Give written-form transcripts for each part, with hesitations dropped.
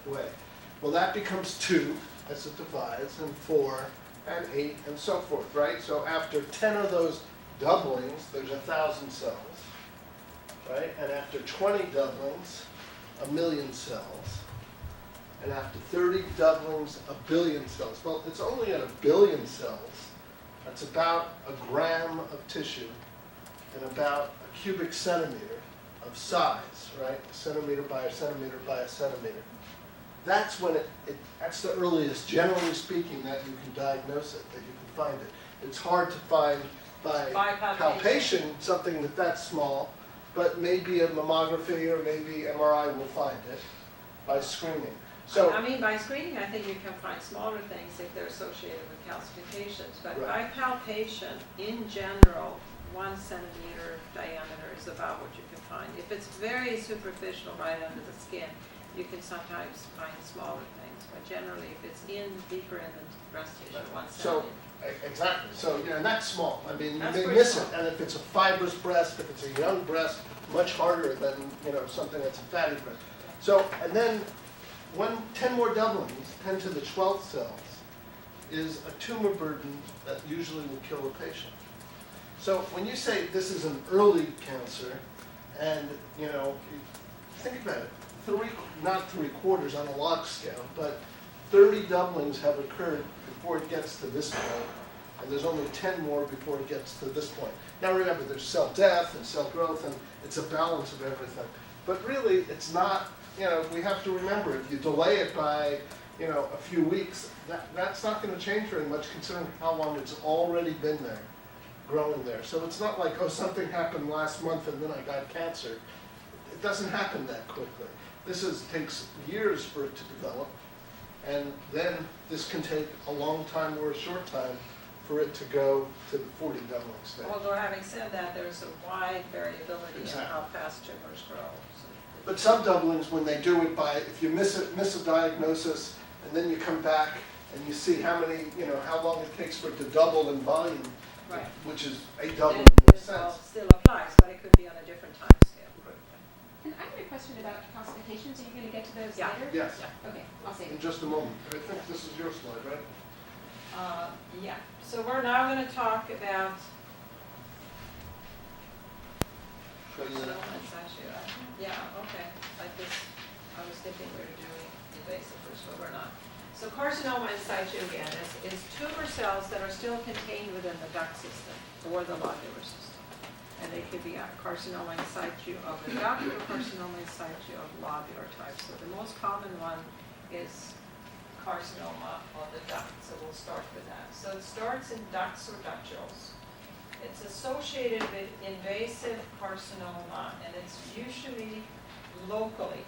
way. Well, that becomes 2 as it divides, and 4, and 8, and so forth, right? So after 10 of those doublings, there's 1,000 cells, right? And after 20 doublings, 1,000,000 cells. And after 30 doublings, 1,000,000,000 cells. Well, it's only at 1,000,000,000 cells. That's about a gram of tissue and about a cubic centimeter of size, right? A centimeter by a centimeter by a centimeter. That's when that's the earliest, generally speaking, that you can diagnose it, that you can find it. It's hard to find by palpation something that's small, but maybe a mammography or maybe MRI will find it by screening. So, I mean, by screening, I think you can find smaller things if they're associated with calcifications. But by palpation, in general, 1 centimeter diameter is about what you can find. If it's very superficial right under the skin, you can sometimes find smaller things. But generally, if it's deeper in the breast tissue, 1 centimeter. Exactly. So, and that's small. I mean, That's you may miss small. it. And if it's a fibrous breast, if it's a young breast, much harder than, something that's a fatty breast. So, and then 10 more doublings, 10 to the 12th cells, is a tumor burden that usually will kill a patient. So when you say this is an early cancer, and think about it, not 3/4 on a log scale, but 30 doublings have occurred before it gets to this point, and there's only 10 more before it gets to this point. Now remember, there's cell death and cell growth, and it's a balance of everything. But really, it's not. We have to remember, if you delay it by, a few weeks, that's not going to change very much considering how long it's already been there, growing there. So it's not like, something happened last month and then I got cancer. It doesn't happen that quickly. Takes years for it to develop, and then this can take a long time or a short time for it to go to the 40 doubling stage. Although having said that, there's a wide variability in how fast tumors grow. But some doublings, when they do it if you miss a diagnosis, and then you come back and you see how long it takes for it to double in volume, right, which is a doubling in a sense. Still applies, but it could be on a different time scale. Right. And I have a question about calcifications. Are you going to get to those Yeah. later? Yes, Okay, I'll save in it. just a moment. I think this is your slide, right? Yeah. So we're now going to talk about carcinoma in situ. Yeah, okay. I was thinking we were doing invasive first, but we're not. So carcinoma in situ, again, is tumor cells that are still contained within the duct system or the lobular system. And they could be a carcinoma in situ of the duct or carcinoma in situ of lobular type. So the most common one is carcinoma of the duct, so we'll start with that. So it starts in ducts or ductules. It's associated with invasive carcinoma, and it's usually locally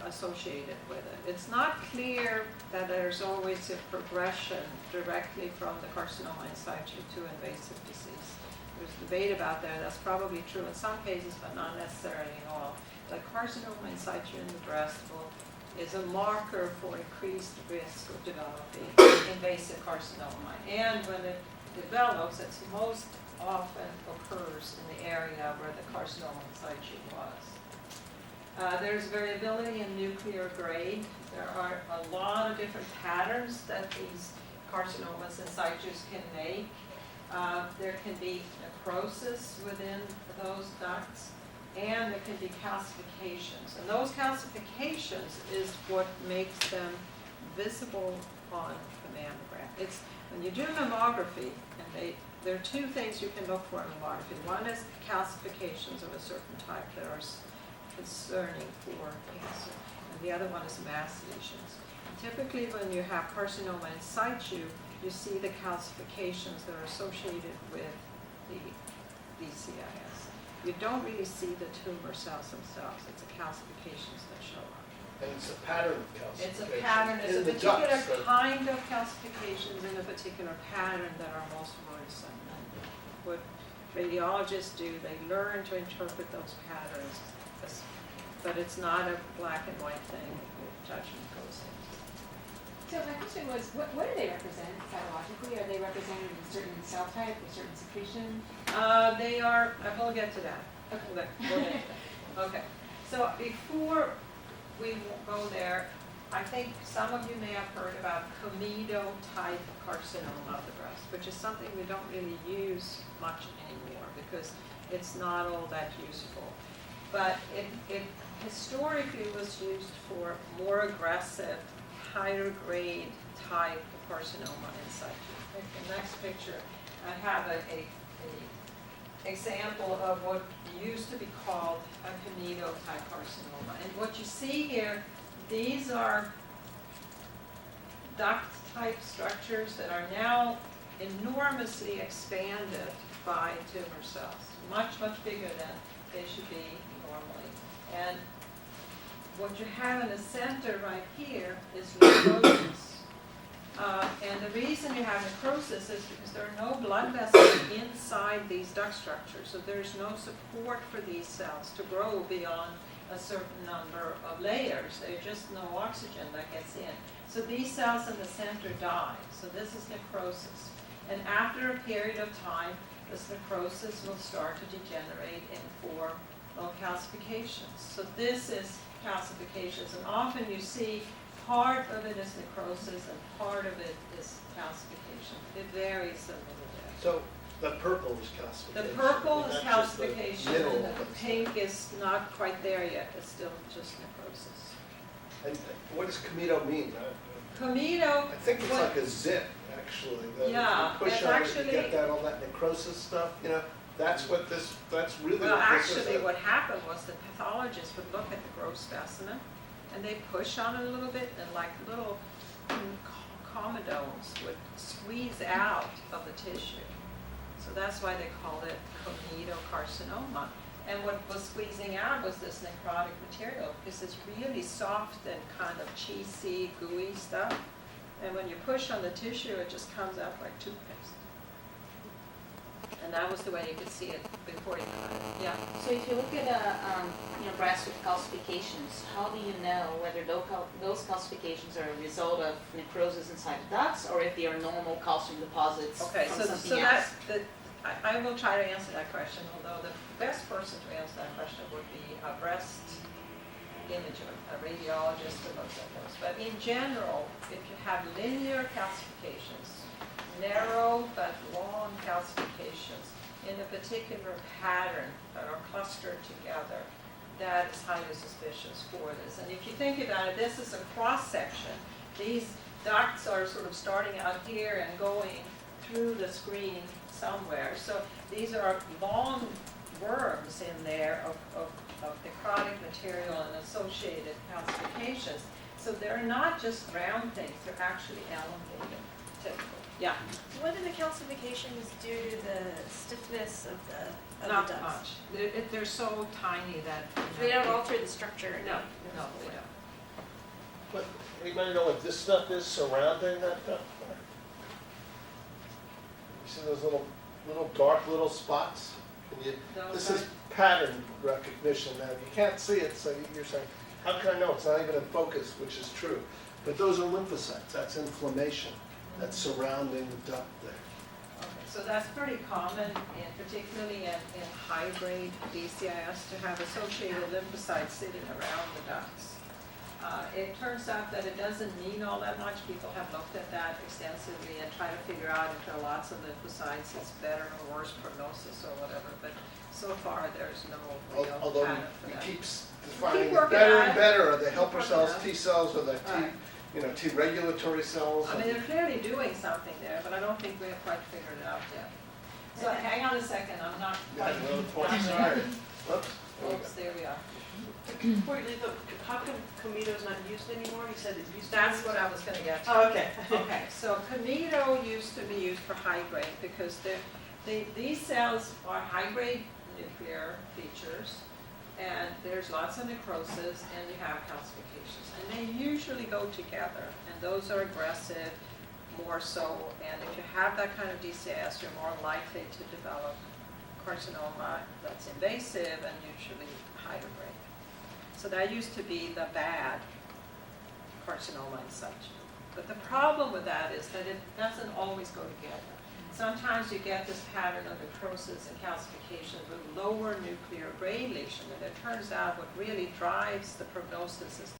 associated with it. It's not clear that there's always a progression directly from the carcinoma in situ to invasive disease. There's debate about that. That's probably true in some cases, but not necessarily in all. The carcinoma in situ in the breast is a marker for increased risk of developing invasive carcinoma. And when it develops, it most often occurs in the area where the carcinoma in situ was. There's variability in nuclear grade. There are a lot of different patterns that these carcinomas in situ can make. There can be necrosis within those ducts, and there can be calcifications. And those calcifications is what makes them visible on the mammogram. It's when you do mammography, and there are 2 things you can look for in mammography. One is calcifications of a certain type that are concerning for cancer, and the other one is mass lesions. And typically when you have carcinoma in situ, you see the calcifications that are associated with the DCIS. You don't really see the tumor cells themselves. It's the calcifications that show up. And it's a pattern of calcification. It's a pattern. It's a particular kind of calcifications in a particular pattern that are most worrisome. And what radiologists do, they learn to interpret those patterns, but it's not a black and white thing that judgment goes in. So my question was, what do they represent cytologically? Are they represented in a certain cell type, a certain secretion? They are, we'll get to that. Okay. We'll get to that. Okay. So before we won't go there. I think some of you may have heard about comedo-type carcinoma of the breast, which is something we don't really use much anymore because it's not all that useful. But it historically was used for more aggressive, higher grade type of carcinoma in situ. In the next picture, I have a example of what used to be called a comedo-type carcinoma. And what you see here, these are duct-type structures that are now enormously expanded by tumor cells, much, much bigger than they should be normally. And what you have in the center right here is necrosis. And the reason you have necrosis is because there are no blood vessels inside these duct structures, so there's no support for these cells to grow beyond a certain number of layers. There's just no oxygen that gets in. So these cells in the center die. So this is necrosis. And after a period of time, this necrosis will start to degenerate and form calcifications. So this is calcifications, and often you see part of it is necrosis and part of it is calcification. It varies a little bit. So the purple is calcification. The purple is not just the calcification, middle and of the it. pink is not quite there yet. It's still just necrosis. And what does comedo mean? Comedo. I think it's what- like a zit, actually. That Yeah, if you push it's on it, actually- you get that, all that necrosis stuff, you know? That's what this, that's really Well, what this is. actually, what happened was the pathologist would look at the gross specimen, and they push on it a little bit, and like little comedones would squeeze out of the tissue. So that's why they called it comedocarcinoma. And what was squeezing out was this necrotic material, because it's really soft and kind of cheesy, gooey stuff. And when you push on the tissue, it just comes out like toothpaste. And that was the way you could see it before you cut it. Yeah. So if you look at a breast with calcifications, how do you know whether those calcifications are a result of necrosis inside the ducts or if they are normal calcium deposits Okay, from so something else? I will try to answer that question, although the best person to answer that question would be a breast imager, a radiologist who looks at those. But in general, if you have linear calcifications, narrow but long calcifications in a particular pattern that are clustered together, that is highly suspicious for this. And if you think about it, this is a cross-section. These ducts are sort of starting out here and going through the screen somewhere. So these are long worms in there of necrotic material and associated calcifications. So they're not just round things, they're actually elongated, typically. Yeah, What are the calcifications due to the stiffness of the not ducts? much. They're so tiny that. They don't alter the structure? No, no, they don't. But anybody know what this stuff is surrounding that duct? You see those little dark little spots? Can you, Those this are- is pattern recognition now. You can't see it, so you're saying, how can I know? It's not even in focus, which is true. But those are lymphocytes. That's inflammation that's surrounding the duct there. Okay, so that's pretty common, and particularly in high-grade DCIS, to have associated lymphocytes sitting around the ducts. It turns out that it doesn't mean all that much. People have looked at that extensively and try to figure out if there are lots of lymphocytes, it's better or worse prognosis or whatever, but so far there's no real Although pattern for we that. keep defining it working better on and it. better. Are they Keep helper working cells, on it. T cells, or the Right. T regulatory cells? I mean, they're clearly doing something there, but I don't think we have quite figured it out yet. So hang on a second, I'm not Yeah, quite. another point. done Sorry. yet. Oops. There we go. Oops, there we are. Before you leave, how come comedo's not used anymore? You said it used to be. That's what I was gonna get to. Oh, okay. Okay, so comedo used to be used for high grade because these cells are high grade nuclear features, and there's lots of necrosis and you have calcifications. And they usually go together, and those are aggressive more so. And if you have that kind of DCIS, you're more likely to develop carcinoma that's invasive and usually higher grade. So that used to be the bad carcinoma and such. But the problem with that is that it doesn't always go together. Sometimes you get this pattern of necrosis and calcification with lower nuclear grade lesion, and it turns out what really drives the prognosis is